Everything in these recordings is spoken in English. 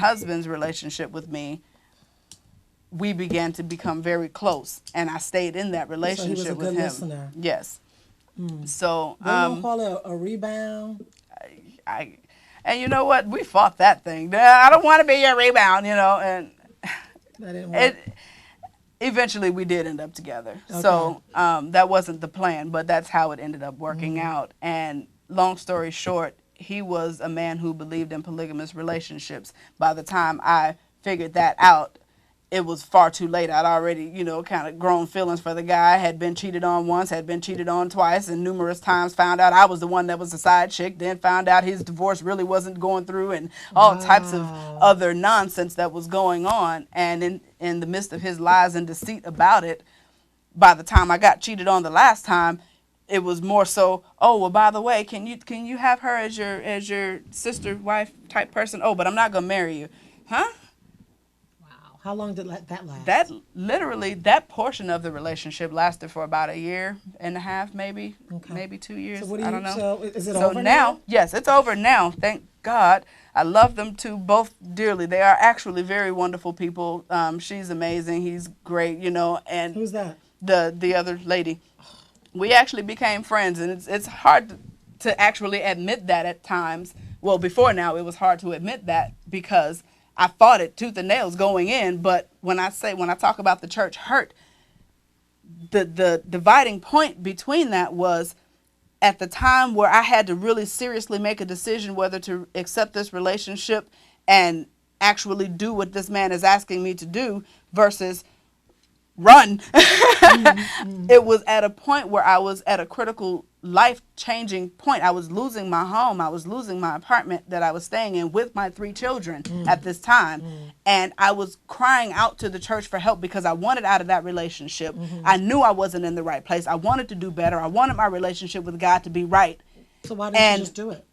husband's relationship with me, we began to become very close, and I stayed in that relationship so he was a with good him. listener. Yes. So They don't call it a rebound. I and you know what? We fought that thing. I don't want to be your rebound, and That didn't work. Eventually we did end up together. Okay. So that wasn't the plan, but that's how it ended up working out. And long story short, he was a man who believed in polygamous relationships. By the time I figured that out, it was far too late. I'd already, kind of grown feelings for the guy, had been cheated on once, had been cheated on twice, and numerous times found out I was the one that was the side chick, then found out his divorce really wasn't going through, and all types of other nonsense that was going on. And in the midst of his lies and deceit about it, by the time I got cheated on the last time, it was more so, oh, well, by the way, can you have her as your sister, wife type person? Oh, but I'm not going to marry you. Huh? How long did that last? That portion of the relationship lasted for about a year and a half, maybe 2 years. So I don't know. So is it over now? Yes, it's over now. Thank God. I love them two both dearly. They are actually very wonderful people. She's amazing. He's great, and who's that? The other lady. We actually became friends, and it's hard to actually admit that at times. Well, before now, it was hard to admit that because I fought it tooth and nails going in, but when I talk about the church hurt, the dividing point between that was at the time where I had to really seriously make a decision whether to accept this relationship and actually do what this man is asking me to do versus run. It was at a point where I was at a critical life-changing point. I was losing my home. I was losing my apartment that I was staying in with my 3 children at this time. And I was crying out to the church for help because I wanted out of that relationship. I knew I wasn't in the right place. I wanted to do better. I wanted my relationship with God to be right. So why didn't you just do it?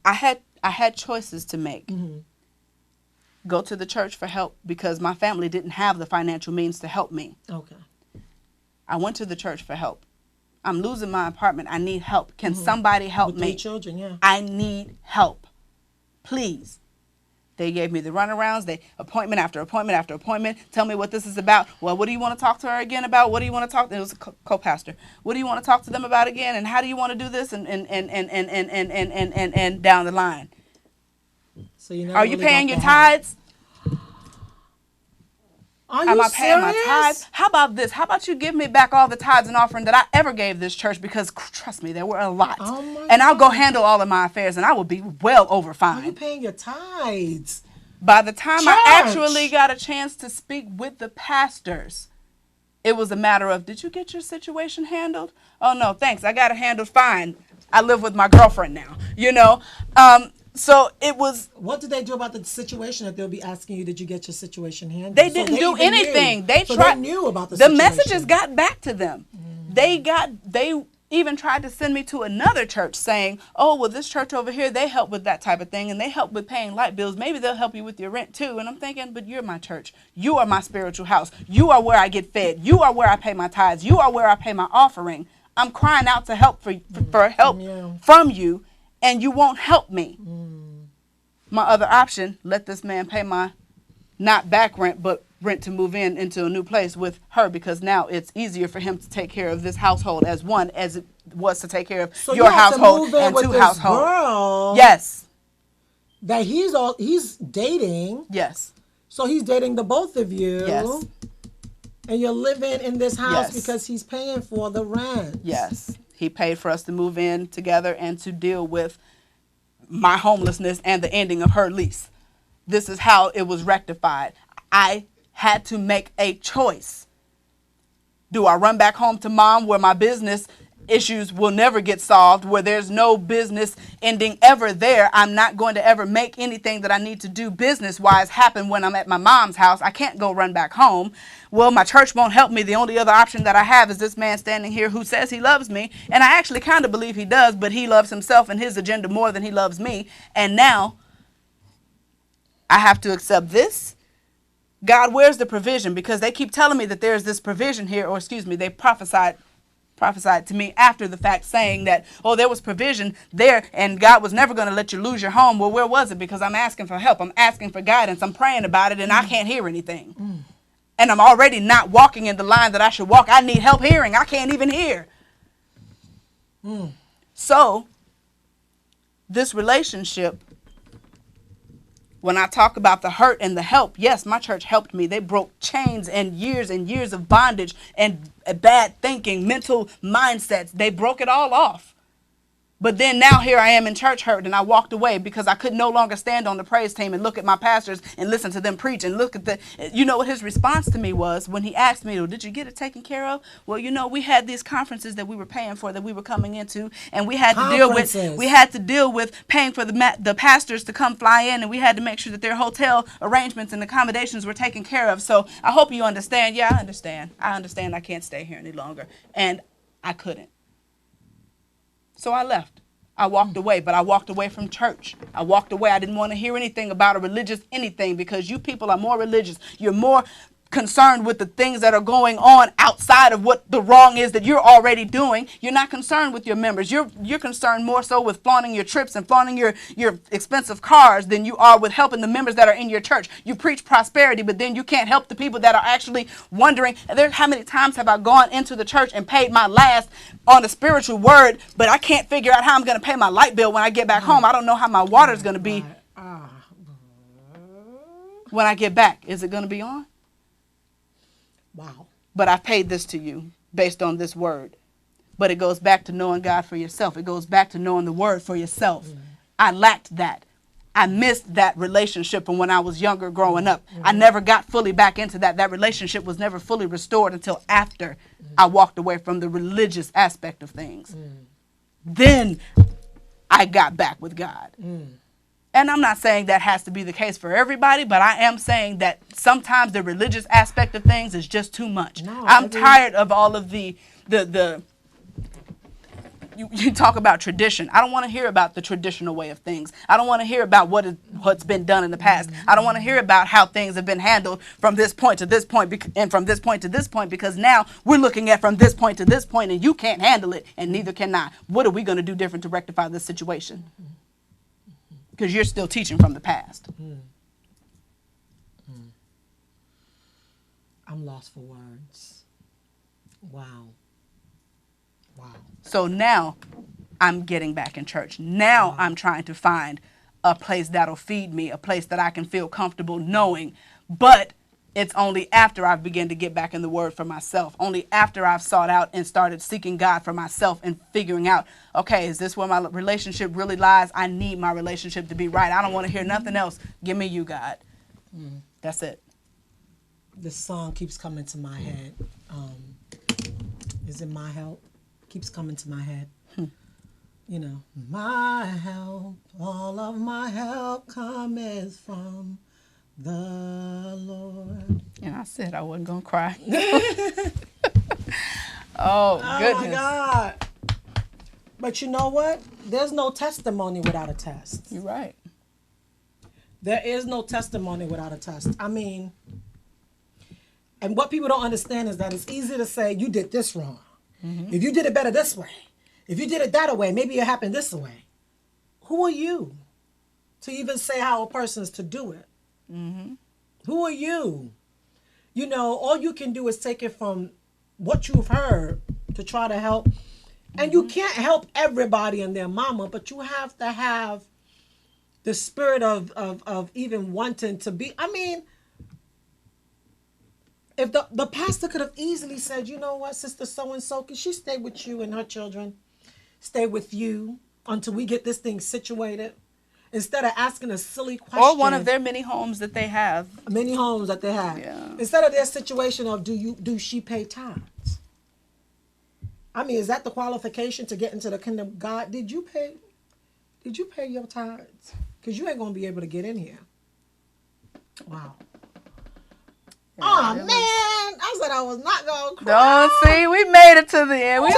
I had choices to make. Go to the church for help because my family didn't have the financial means to help me. Okay. I went to the church for help. I'm losing my apartment. I need help. Can somebody help With me? 3 children, yeah. I need help. Please. They gave me the runarounds. They appointment after appointment after appointment. Tell me what this is about. Well, what do you want to talk to her again about? What do you want to talk? It was a co-pastor. What do you want to talk to them about again? And how do you want to do this? And down the line. So you Are you paying your tithes? Am I paying my tithes? How about this? How about you give me back all the tithes and offering that I ever gave this church? Because trust me, there were a lot. And I'll go handle all of my affairs and I will be well over fine. Are you paying your tithes? By the time I actually got a chance to speak with the pastors, it was a matter of, did you get your situation handled? Oh, no, thanks. I got it handled fine. I live with my girlfriend now, So it was. What did they do about the situation that they'll be asking you? Did you get your situation handled? They didn't do anything. They knew about the situation. The messages got back to them. They even tried to send me to another church saying, oh, well, this church over here, they help with that type of thing and they help with paying light bills. Maybe they'll help you with your rent too. And I'm thinking, but you're my church. You are my spiritual house. You are where I get fed. You are where I pay my tithes. You are where I pay my offering. I'm crying out to help for help from you. And you won't help me. My other option, let this man pay my not back rent, but rent to move into a new place with her because now it's easier for him to take care of this household as it was to take care of your household and 2 households. Girl yes. That he's dating. Yes. So he's dating the both of you. Yes. And you're living in this house because he's paying for the rent. Yes. He paid for us to move in together and to deal with my homelessness and the ending of her lease. This is how it was rectified. I had to make a choice. Do I run back home to mom where my business issues will never get solved, where there's no business ending ever there? I'm not going to ever make anything that I need to do business-wise happen when I'm at my mom's house. I can't go run back home. Well, my church won't help me. The only other option that I have is this man standing here who says he loves me. And I actually kind of believe he does, but he loves himself and his agenda more than he loves me. And now I have to accept this. God, where's the provision? Because they keep telling me that there's this provision here, or excuse me, they prophesied prophesied to me after the fact, saying that, oh, there was provision there and God was never going to let you lose your home. Well, where was it? Because I'm asking for help. I'm asking for guidance. I'm praying about it and I can't hear anything. And I'm already not walking in the line that I should walk. I need help hearing. I can't even hear. So this relationship, when I talk about the hurt and the help, yes, my church helped me. They broke chains and years of bondage and bad thinking, mental mindsets. They broke it all off. But then now here I am in church hurt, and I walked away because I could no longer stand on the praise team and look at my pastors and listen to them preach and look at the, you know what his response to me was when he asked me, well, did you get it taken care of? Well, you know, we had these conferences that we were paying for, that we were coming into, and we had to deal with paying for the pastors to come fly in, and we had to make sure that their hotel arrangements and accommodations were taken care of. So I hope you understand. Yeah, I understand. I can't stay here any longer. And I couldn't. So I left. I walked away, but I walked away from church. I walked away. I didn't want to hear anything about a religious anything, because you people are more religious. You're more concerned with the things that are going on outside of what the wrong is that you're already doing. You're not concerned with your members. You're concerned more so with flaunting your trips and flaunting your expensive cars than you are with helping the members that are in your church. You preach prosperity, but then you can't help the people that are actually wondering. How many times have I gone into the church and paid my last on the spiritual word, but I can't figure out how I'm going to pay my light bill when I get back home. I don't know how my water is going to be when I get back. Is it going to be on? Wow. But I paid this to you based on this word. But it goes back to knowing God for yourself. It goes back to knowing the word for yourself. I lacked that. I missed that relationship from when I was younger growing up. I never got fully back into that. That relationship was never fully restored until after I walked away from the religious aspect of things. Then I got back with God. And I'm not saying that has to be the case for everybody, but I am saying that sometimes the religious aspect of things is just too much. I'm tired of all of the you talk about tradition. I don't want to hear about the traditional way of things. I don't want to hear about what's been done in the past. I don't want to hear about how things have been handled from this point to this point and from this point to this point, because now we're looking at from this point to this point and you can't handle it and neither can I. What are we going to do different to rectify this situation? Because you're still teaching from the past. I'm lost for words. Wow. So now I'm getting back in church. Now I'm trying to find a place that'll feed me, a place that I can feel comfortable knowing. But it's only after I've begun to get back in the word for myself, only after I've sought out and started seeking God for myself and figuring out, okay, is this where my relationship really lies? I need my relationship to be right. I don't want to hear nothing else. Give me you, God. That's it. This song keeps coming to my head. Is it My Help? Keeps coming to my head. You know, my help, all of my help cometh from the Lord. And I said I wasn't going to cry. Oh, goodness. My God. But you know what? There's no testimony without a test. You're right. There is no testimony without a test. I mean, and what people don't understand is that it's easy to say, you did this wrong. If you did it better this way, if you did it that way, maybe it happened this way. Who are you to even say how a person is to do it? Who are you? You know, all you can do is take it from what you've heard to try to help. And you can't help everybody and their mama, but you have to have the spirit of even wanting to be. I mean, if the pastor could have easily said, you know what, Sister So-and-so, can she stay with you and her children? Stay with you until we get this thing situated? Instead of asking a silly question. Or one of their many homes that they have. Many homes that they have. Yeah. Instead of their situation of, do she pay tithes? I mean, is that the qualification to get into the kingdom of God? Did you pay your tithes? Because you ain't going to be able to get in here. Wow. Yeah, oh, man. I said I was not going to cry. Don't see. We made it to the end. We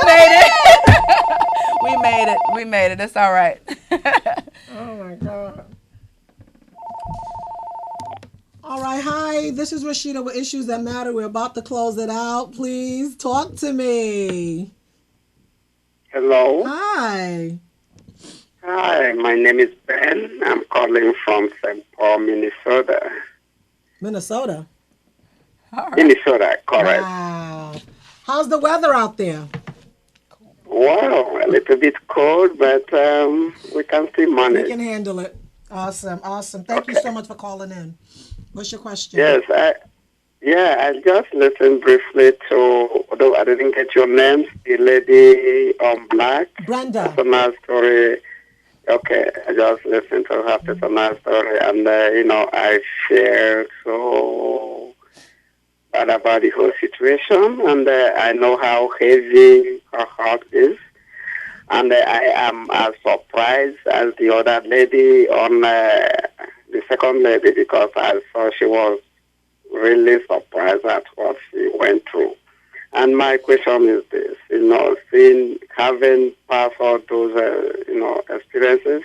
made it. We made it. It's all right. Oh, my God. All right. Hi. This is Rasheeda with Issues That Matter. We're about to close it out. Please talk to me. Hello. Hi. Hi, my name is Ben. I'm calling from St. Paul, Minnesota. Minnesota. All right. Minnesota, correct. Wow. How's the weather out there? Wow, a little bit cold, but we can still We manage. can handle it. Awesome. Awesome. Thank you so Okay. much for calling in. What's your question? Yes, I just listened briefly to, although I didn't get your names, the lady on black, Brenda. personal story. Okay, I just listened to her personal story, and I feel so bad about the whole situation, and I know how heavy her heart is, and I am as surprised as the other lady on the second lady because I saw she was really surprised at what she went through. And my question is this, seeing, having passed all those, experiences,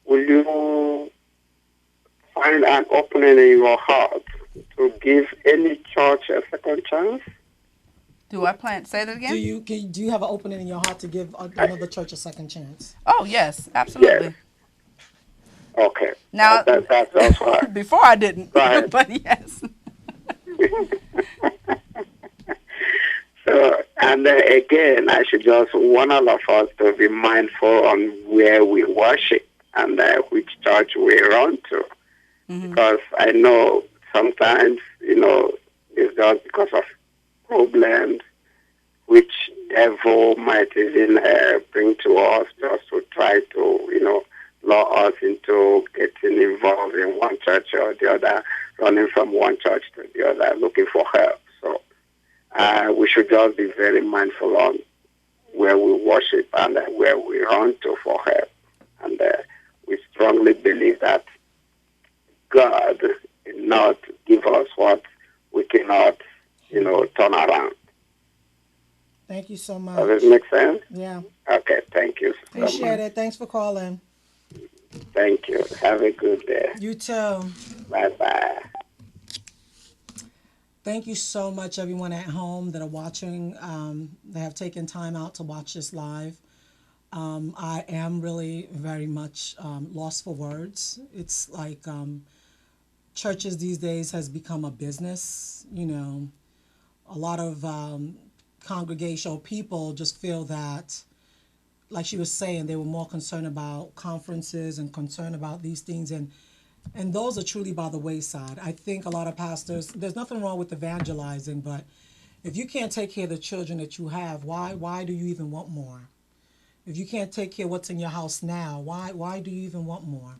will you find an opening in your heart to give any church a second chance? Do I plan? Say that Do again. you do you have an opening in your heart to give I, another church a second chance? Oh yes, yes. absolutely. Okay. Now, That's why. before I didn't, Go ahead. but yes. So, and again, I should just want all of us to be mindful on where we worship and which church we run to. Hmm. Because I know sometimes, it's just because of problems which devil might even bring to us just to try to, lure us into getting involved in one church or the other, running from one church to the other, looking for help. So we should just be very mindful on where we worship and where we run to for help. And we strongly believe that God did not give us what we cannot, turn around. Thank you so Does it much. make sense? Yeah. Okay, thank you so Thank Appreciate much. you. it. Thanks for calling. Thank you. Have a good day. You too. Bye bye. Thank you so much, everyone at home that are watching, that have taken time out to watch this live. I am really very much lost for words. It's like churches these days has become a business. A lot of congregational people just feel that, like she was saying, they were more concerned about conferences and concerned about these things, and those are truly by the wayside. I think a lot of pastors, there's nothing wrong with evangelizing, but if you can't take care of the children that you have, why do you even want more? If you can't take care of what's in your house now, why do you even want more?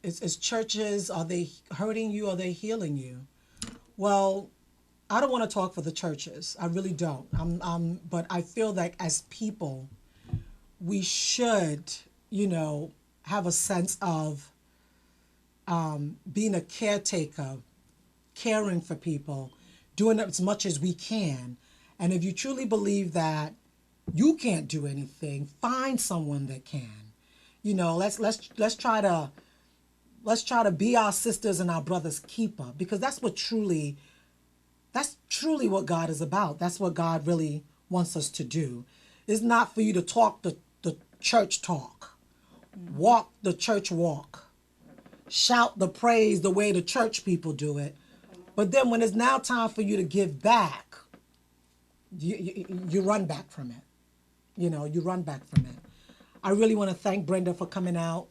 Is churches, are they hurting you? Are they healing you? Well, I don't want to talk for the churches. I really don't. But I feel like as people, we should, you know, have a sense of being a caretaker, caring for people, doing as much as we can. And if you truly believe that you can't do anything, find someone that can. Let's try to be our sisters and our brothers keeper, because that's truly what God is about. That's what God really wants us to do. It's not for you to talk the church talk, walk the church walk, shout the praise the way the church people do it. But then when it's now time for you to give back, you run back from it. You run back from it. I really want to thank Brenda for coming out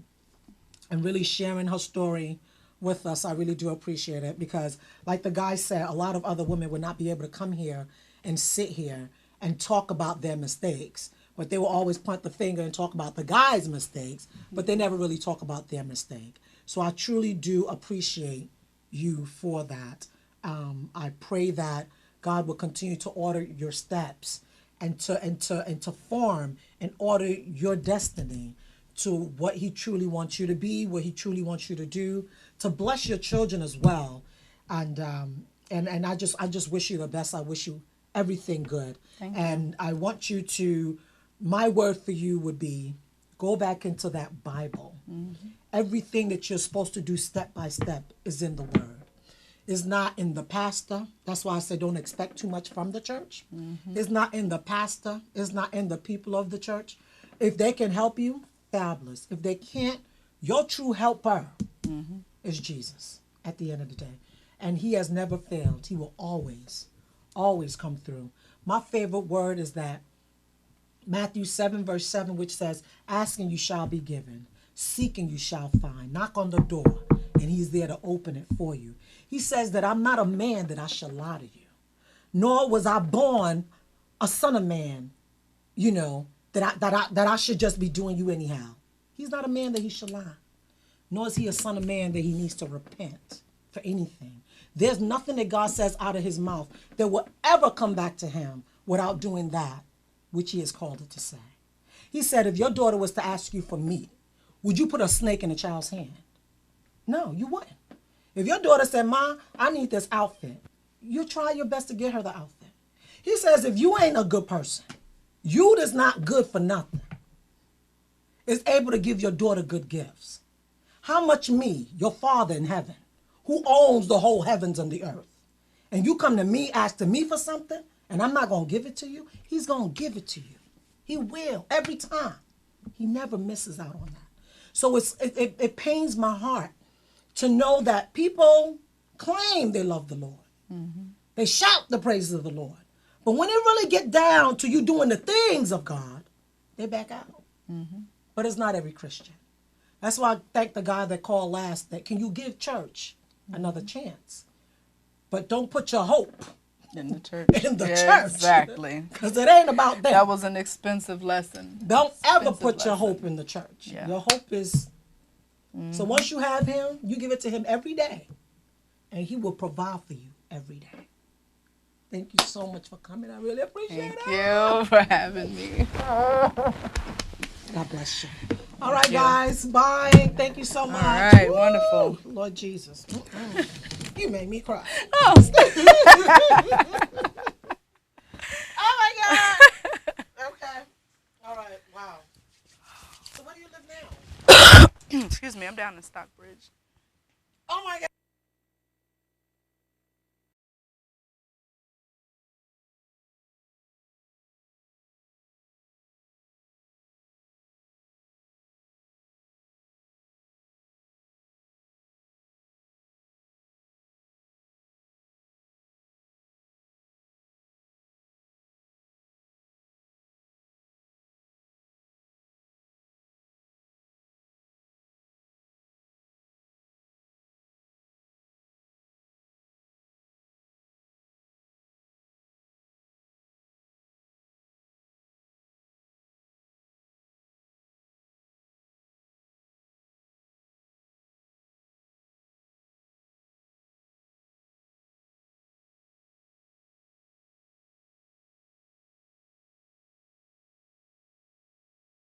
and really sharing her story with us. I really do appreciate it because, like the guy said, a lot of other women would not be able to come here and sit here and talk about their mistakes. But they will always point the finger and talk about the guy's mistakes, but they never really talk about their mistake. So I truly do appreciate you for that. I pray that God will continue to order your steps and to form and order your destiny to what He truly wants you to be, what He truly wants you to do, to bless your children as well. And I just wish you the best. I wish you everything good. Thank you. And I want you to, my word for you would be, go back into that Bible. Hmm. Everything that you're supposed to do step by step is in the Word. It's not in the pastor. That's why I say don't expect too much from the church. It's not in the pastor. It's not in the people of the church. If they can help you, fabulous. If they can't, your true helper is Jesus at the end of the day. And he has never failed. He will always, always come through. My favorite word is that Matthew 7, verse 7, which says, asking you shall be given, seeking you shall find, knock on the door, and he's there to open it for you. He says that I'm not a man that I shall lie to you, nor was I born a son of man, you know, that I should just be doing you anyhow. He's not a man that he should lie, nor is he a son of man that he needs to repent for anything. There's nothing that God says out of his mouth that will ever come back to him without doing that which he has called it to say. He said, if your daughter was to ask you for meat, would you put a snake in a child's hand? No, you wouldn't. If your daughter said, Ma, I need this outfit, you try your best to get her the outfit. He says, if you ain't a good person, you that's not good for nothing, is able to give your daughter good gifts, how much me, your Father in heaven, who owns the whole heavens and the earth, and you come to me asking me for something, and I'm not going to give it to you, he's going to give it to you. He will, every time. He never misses out on that. So it pains my heart to know that people claim they love the Lord. They shout the praises of the Lord. But when it really get down to you doing the things of God, they back out. But it's not every Christian. That's why I thank the guy that called last that, can you give church another chance? But don't put your hope In the church. in the Yeah, church. exactly. Because it ain't about them. That was an expensive lesson. Don't ever Expensive put your lesson. hope in the church. Yeah. Your hope is, so once you have him, you give it to him every day. And he will provide for you every day. Thank you so much for coming. I really appreciate Thank it. you for having me. God bless you. All right, you. guys. Bye. Thank you so much. All right, Woo! wonderful. Lord Jesus. You made me cry. Oh, Oh, my God. Okay. All right. Wow. So where do you live now? excuse me, I'm down in Stockbridge.